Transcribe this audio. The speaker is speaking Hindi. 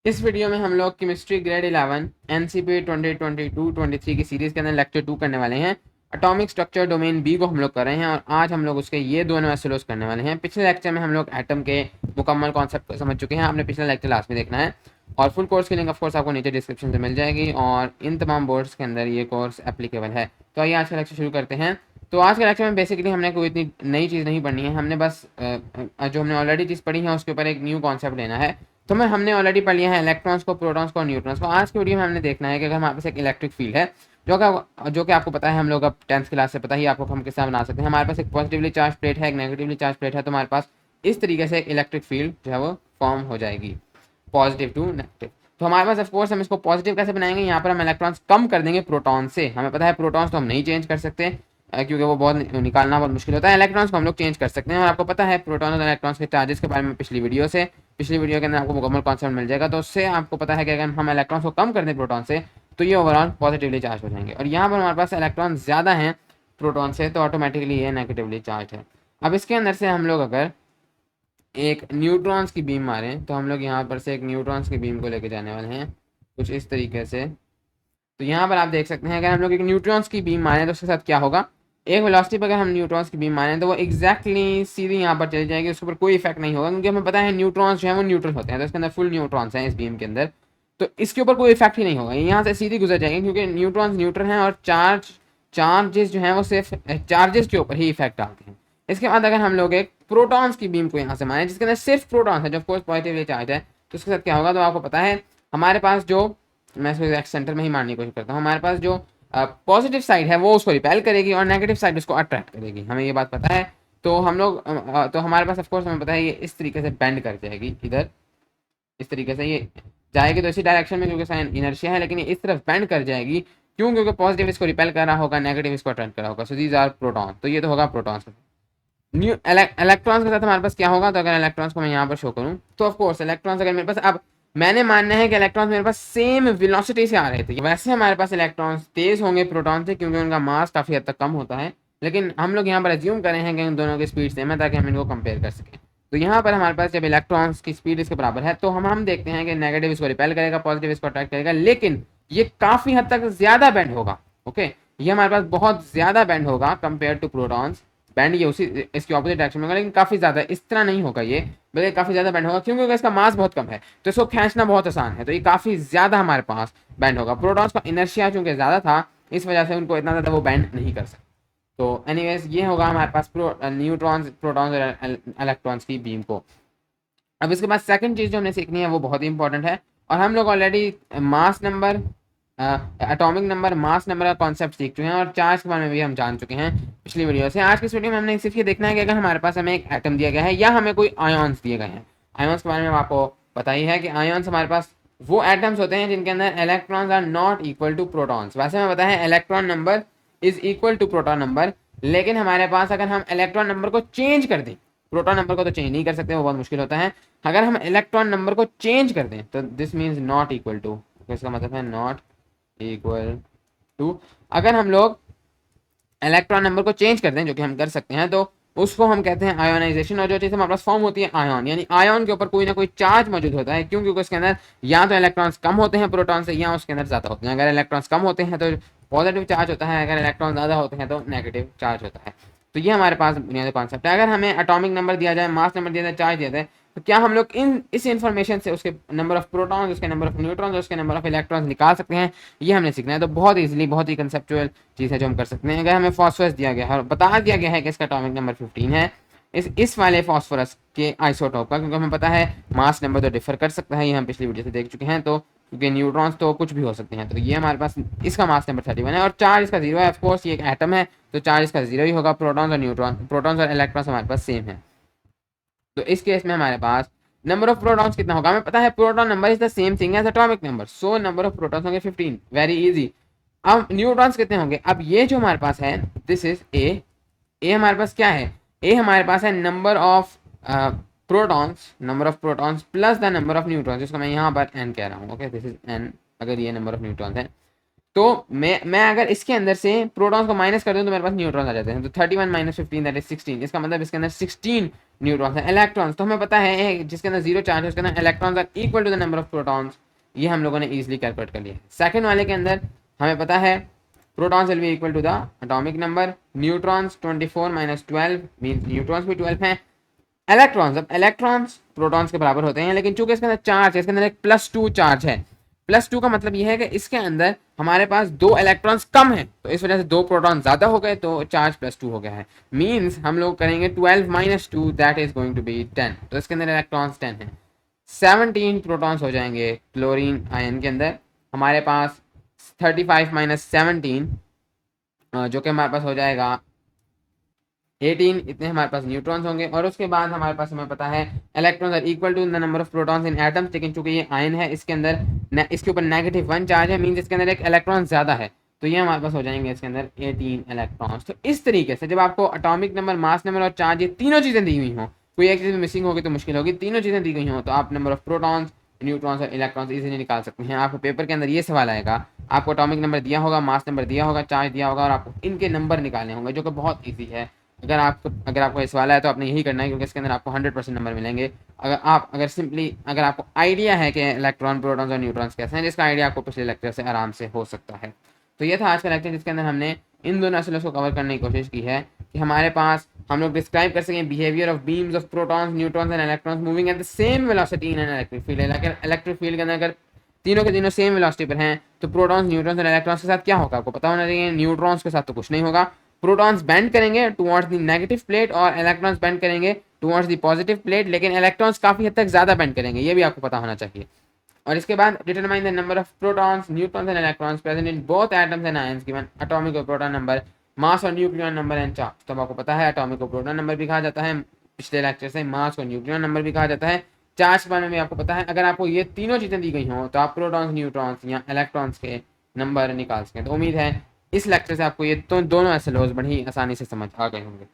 इस वीडियो में हम लोग केमिस्ट्री ग्रेड 11 एनसीपी 2022-23 की सीरीज के अंदर लेक्चर 2 करने वाले हैं। एटॉमिक स्ट्रक्चर डोमेन बी को हम लोग कर रहे हैं और आज हम लोग उसके ये दोनों एसोलोस करने वाले हैं। पिछले लेक्चर में हम लोग एटम के मुकम्मल कॉन्सेप्ट को समझ चुके हैं। आपने पिछला लेक्चर लास्ट में देखना है और फुल कोर्स की लिंक ऑफ कोर्स आपको नीचे डिस्क्रिप्शन से मिल जाएगी और इन तमाम बोर्ड्स के अंदर ये कोर्स एप्लीकेबल है। तो आइए आज का लेक्चर शुरू करते हैं। तो आज के लेक्चर में बेसिकली हमने कोई इतनी नई चीज़ नहीं पढ़नी है, हमने बस जो हमने ऑलरेडी चीज़ पढ़ी है उसके ऊपर एक न्यू कॉन्सेप्ट लेना है। तो मैं हमने ऑलरेडी पढ़ लिया है इलेक्ट्रॉन्स को, प्रोटॉन्स को और न्यूट्रॉन्स को। आज की वीडियो में हमने देखना है कि अगर हमारे पास एक इलेक्ट्रिक फील्ड है जो कि आपको पता है, हम लोग अब 10th क्लास से पता ही आपको हम किस तरह बना सकते हैं। हमारे पास एक पॉजिटिवली चार्ज प्लेट है, एक नेगेटिवली चार्ज प्लेट है, तो हमारे पास इस तरीके से एक इलेक्ट्रिक फील्ड जो है वो फॉर्म हो जाएगी, पॉजिटिव टू नेगेटिव। तो हमारे पास ऑफकोर्स हम इसको पॉजिटिव कैसे बनाएंगे, यहाँ पर हम इलेक्ट्रॉन्स कम कर देंगे प्रोटॉन से। हमें पता है प्रोटॉन्स तो हम नहीं चेंज कर सकते क्योंकि वो बहुत निकालना बहुत मुश्किल होता है। इलेक्ट्रॉन्स को हम लोग चेंज कर सकते हैं और आपको पता है प्रोटॉन और इलेक्ट्रॉन्स के चार्जेस के बारे में पिछली वीडियो के अंदर आपको मुकम्मल कॉन्सेप्ट मिल जाएगा। तो उससे आपको पता है कि अगर हम इलेक्ट्रॉन्स को कम कर दें प्रोटॉन से तो ये ओवरऑल पॉजिटिवली चार्ज हो जाएंगे और यहाँ पर हमारे पास इलेक्ट्रॉन ज़्यादा हैं प्रोटॉन से, तो ऑटोमेटिकली ये नेगेटिवली चार्ज है। अब इसके अंदर से हम लोग अगर एक न्यूट्रॉन्स की बीम मारें तो हम लोग यहाँ पर से एक न्यूट्रॉन्स की बीम को लेके जाने वाले हैं कुछ इस तरीके से। तो यहाँ पर आप देख सकते हैं अगर हम लोग एक न्यूट्रॉन्स की बीम मारें तो उसके साथ क्या होगा, एक वेलोसिटी पर अगर हम न्यूट्रॉन्स की बीम मारें तो वो एग्जैक्टली सीधी यहाँ पर चली जाएगी, उसके ऊपर कोई इफेक्ट नहीं होगा क्योंकि हमें पता है न्यूट्रॉन्स जो है वो न्यूट्रल होते हैं, तो इसके अंदर फुल न्यूट्रॉन्स हैं इस बीम के अंदर, तो इसके ऊपर कोई इफेक्ट ही नहीं होगा, यहाँ से सीधी गुजर जाएगी क्योंकि न्यूट्रॉन्स न्यूट्रल हैं और चार्जेस जो हैं वो सिर्फ चार्जेस के ऊपर ही इफेक्ट डालते हैं। इसके बाद अगर हम लोग एक प्रोटॉन्स की बीम को यहाँ से मारें जिसके अंदर सिर्फ प्रोटॉन्स है जो ऑफकोर्स पॉजिटिवली चार्ज है, तो उसके साथ क्या होगा, तो आपको पता है हमारे पास जो, मैं इसको एग्जैक्ट सेंटर में ही मारने की कोशिश करता हूँ, हमारे पास जो पॉजिटिव साइड है वो उसको रिपेल करेगी और नेगेटिव साइड उसको अट्रैक्ट करेगी, हमें ये बात पता है। तो हम लोग तो हमारे पास ऑफकोर्स हमें पता है ये इस तरीके से बेंड कर जाएगी, इधर इस तरीके से ये जाएगी तो इसी डायरेक्शन में क्योंकि साइन इनर्शिया है, लेकिन ये इस तरफ बेंड कर जाएगी क्यों, क्योंकि पॉजिटिव इसको रिपेल कर रहा होगा, नेगेटिव इसको अट्रैक्ट कर रहा होगा। सो दीज आर प्रोटॉन, तो ये तो होगा प्रोटॉन्स। न्यू इलेक्ट्रॉन्स के साथ हमारे पास क्या होगा, तो अगर इलेक्ट्रॉन्स को मैं यहाँ पर शो करूँ तो ऑफकोर्स इलेक्ट्रॉन्स अगर मेरे पास, अब मैंने मानना है कि इलेक्ट्रॉन्स मेरे पास सेम वेलोसिटी से आ रहे थे, वैसे हमारे पास इलेक्ट्रॉन्स तेज होंगे प्रोटॉन से क्योंकि उनका मास काफ़ी हद तक कम होता है, लेकिन हम लोग यहाँ पर एज्यूम करें हैं कि इन दोनों की स्पीड सेम है ताकि हम इनको कंपेयर कर सकें। तो यहाँ पर हमारे पास जब इलेक्ट्रॉन्स की स्पीड इसके बराबर है तो हम देखते हैं कि नेगेटिव इसको रिपेल करेगा, पॉजिटिव इसको अट्रैक्ट करेगा, लेकिन ये काफ़ी हद तक ज़्यादा बेंड होगा। ओके, ये हमारे पास बहुत ज़्यादा बेंड होगा कंपेयर टू प्रोटॉन्स। बैंड ये उसी इसकी ऑपोजिट डायरेक्शन में होगा, लेकिन काफ़ी ज़्यादा इस तरह नहीं होगा, ये बल्कि काफ़ी ज़्यादा बैंड होगा क्योंकि इसका मास बहुत कम है तो इसको खींचना बहुत आसान है, तो ये काफ़ी ज़्यादा हमारे पास बैंड होगा। प्रोटॉन्स का इनर्शिया चूंकि ज़्यादा था इस वजह से उनको इतना ज़्यादा वो बैंड नहीं कर सकते। तो एनीवेज ये होगा हमारे पास न्यूट्रॉन्स, प्रोटॉन्स और इलेक्ट्रॉन्स की बीम को। अब इसके बाद सेकंड चीज़ जो हमने सीखनी है वो बहुत ही इंपॉर्टेंट है और हम लोग already mass number, atomic number, mass number का कॉन्सेप्ट सीख चुके हैं और चार्ज के बारे में भी हम जान चुके हैं पिछली वीडियो से। आज की इस वीडियो में हमने सिर्फ ये देखना है कि अगर हमारे पास हमें एक एटम दिया गया है या हमें कोई आयॉन्स दिए गए हैं, आयॉन्स के बारे में आपको पता ही है कि आयॉन्स हमारे पास वो एटम्स होते हैं जिनके अंदर electrons are not equal to protons. वैसे हमें पता है electron number is equal to proton number, लेकिन हमारे पास अगर हम इलेक्ट्रॉन नंबर को चेंज कर दें, प्रोटॉन नंबर को तो चेंज नहीं कर सकते, वो बहुत मुश्किल होता है, अगर हम इलेक्ट्रॉन नंबर को चेंज कर दें तो this means not equal to, इसका मतलब है नॉट इक्वल टू। अगर हम लोग इलेक्ट्रॉन नंबर को चेंज कर दें, जो कि हम कर सकते हैं, तो उसको हम कहते हैं आयोनाइजेशन। और जो चीज़ हमारे पास फॉर्म होती है आयन, यानी आयन के ऊपर कोई ना कोई चार्ज मौजूद होता है, क्यों, क्योंकि उसके अंदर या तो इलेक्ट्रॉन्स कम होते हैं प्रोटॉन से या उसके अंदर ज़्यादा होते हैं। अगर इलेक्ट्रॉन्स कम होते हैं तो पॉजिटिव चार्ज होता है, अगर इलेक्ट्रॉन ज़्यादा होते हैं तो नेगेटिव चार्ज होता है। तो ये हमारे पास बुनियादी कॉन्सेप्ट है। अगर हमें एटॉमिक नंबर दिया जाए, मास नंबर दिया जाए, चार्ज दिया जाए, तो क्या हम लोग इस इन्फॉर्मेशन से उसके नंबर ऑफ प्रोटॉन्स, उसके नंबर ऑफ न्यूट्रॉन्स, उसके नंबर ऑफ इलेक्ट्रॉन्स निकाल सकते हैं, ये हमने सीखना है। तो बहुत इजीली, बहुत ही कंसेप्चुअल चीज़ है जो हम कर सकते हैं। अगर हमें फॉस्फोरस दिया गया है और बता दिया गया है कि इसका एटॉमिक नंबर 15 है, इस वाले फॉस्फोरस के आइसोटोप का, क्योंकि हमें पता है मास नंबर तो डिफर कर सकता है, ये हम पिछली वीडियो से देख चुके हैं, तो क्योंकि न्यूट्रॉन्स तो कुछ भी हो सकते हैं, तो ये हमारे पास इसका मास नंबर 31 है और चार्ज इसका 0 है। ऑफकोर्स ये एक एटम है तो चार्ज इसका 0 ही होगा। प्रोटॉन्स और इलेक्ट्रॉन्स हमारे पास सेम है, तो इस केस में हमारे पास नंबर ऑफ प्रोटॉन्स कितना होगा, हमें पता है proton number is the same thing as atomic number, so number of protons होंगे 15, वेरी इजी। अब न्यूट्रॉन्स कितने होंगे, अब ये जो हमारे पास है दिस इज ए हमारे पास क्या है, ए हमारे पास है number of protons plus the number of neutrons, जिसको मैं यहाँ पर एन कह रहा हूँ। ओके, दिस इज एन, अगर ये नंबर ऑफ न्यूट्रॉन्स है तो मैं अगर इसके अंदर से प्रोटॉन्स को माइनस कर दूं तो मेरे पास न्यूट्रॉन्स आ जाते हैं। तो 31 माइनस 15 दैट इज 16, इसका मतलब इसके अंदर 16 न्यूट्रॉन्स है। इलेक्ट्रॉन्स तो हमें पता है जिसके अंदर जीरो चार्ज है उसके अंदर electrons are equal to the number of protons, ये हम लोगों ने इजीली कैलकुलेट कर लिया है। सेकंड वाले के अंदर हमें पता है protons will be equal to the atomic number, neutrons 24 minus 12 means neutrons भी 12 हैं। इलेक्ट्रॉन्स, अब इलेक्ट्रॉन्स प्रोटॉन्स के बराबर होते हैं, लेकिन चूंकि इसके अंदर चार्ज है, इसके अंदर एक +2 चार्ज है। +2 का मतलब यह है कि इसके अंदर हमारे पास 2 इलेक्ट्रॉन्स कम है, तो इस वजह से 2 प्रोटॉन ज्यादा हो गए, तो चार्ज +2 हो गया है। मींस हम लोग करेंगे 12 minus 2 that is going to be 10, तो इसके अंदर इलेक्ट्रॉन्स 10 है। 17 प्रोटॉन्स हो जाएंगे क्लोरीन आयन के अंदर। हमारे पास 35 माइनस 17 जो कि हमारे पास हो जाएगा 18, इतने हमारे पास न्यूट्रॉन्स होंगे। और उसके बाद हमारे पास हमें पता है electrons are equal to the number of protons in atoms, लेकिन चूंकि ये आयन है इसके अंदर इसके ऊपर -1 चार्ज है, मींस इसके अंदर एक इलेक्ट्रॉन ज्यादा है, तो ये हमारे पास हो जाएंगे इसके अंदर 18 इलेक्ट्रॉन्स। तो इस तरीके से जब आपको एटॉमिक नंबर, मास नंबर और चार्ज ये तीनों चीजें दी हुई हों, कोई एक चीज मिसिंग होगी तो मुश्किल होगी, तीनों चीजें दी गई हों तो आप नंबर ऑफ प्रोटॉन्स, न्यूट्रॉन्स और इलेक्ट्रॉन्स इजीली निकाल सकते हैं। आपको पेपर के अंदर ये सवाल आएगा, आपको एटॉमिक नंबर दिया होगा, मास नंबर दिया होगा, चार्ज दिया होगा और आपको इनके नंबर निकालने होंगे, जो कि बहुत ईजी है। अगर आपको ये सवाल आया तो आपने यही करना है, क्योंकि इसके अंदर आपको 100% नंबर मिलेंगे। अगर आपको आइडिया है कि इलेक्ट्रॉन, प्रोटॉन्स और न्यूट्रॉन्स कैसे हैं, जिसका आइडिया आपको पिछले लेक्चर से आराम से हो सकता है। तो ये था आज का लेक्चर, जिसके अंदर हमने इन दोनों असलों को कवर करने की कोशिश की है कि हमारे पास हम लोग डिस्क्राइब कर सकें behaviour of beams of protons, neutrons and electrons moving at the same velocity in an electric field. Electric field के अंदर अगर तीनों के तीनों सेम वेलोसिटी पर हैं तो प्रोटॉन्स, न्यूट्रॉन्स और इलेक्ट्रॉन्स के साथ क्या होगा आपको पता होना चाहिए। न्यूट्रॉन्स के साथ तो कुछ नहीं होगा, प्रोटॉन्स बेंड करेंगे टुवर्ड्स द नेगेटिव प्लेट और इलेक्ट्रॉन्स बेंड करेंगे टुवर्ड्स द पॉजिटिव प्लेट, लेकिन इलेक्ट्रॉन्स काफी हद तक ज्यादा बेंड करेंगे, ये भी आपको पता होना चाहिए। और इसके बाद determine the number of protons, neutrons and electrons present in both atoms and ions given atomic और प्रोटॉन नंबर, मास और न्यूक्लियन नंबर एंड चार्ज। तो आपको पता है एटॉमिक और प्रोटॉन नंबर भी कहा जाता है, पिछले लेक्चर से मास और न्यूक्लियन नंबर भी कहा जाता है। चार्ज के बारे में भी आपको पता है। अगर आपको ये तीनों चीजें दी गई हों तो आप प्रोटॉन्स, न्यूट्रॉन्स या इलेक्ट्रॉन्स के नंबर निकाल सकें। तो उम्मीद है इस लेक्चर से आपको ये तो दोनों एसएलओज बड़ी आसानी से समझ आ गए होंगे।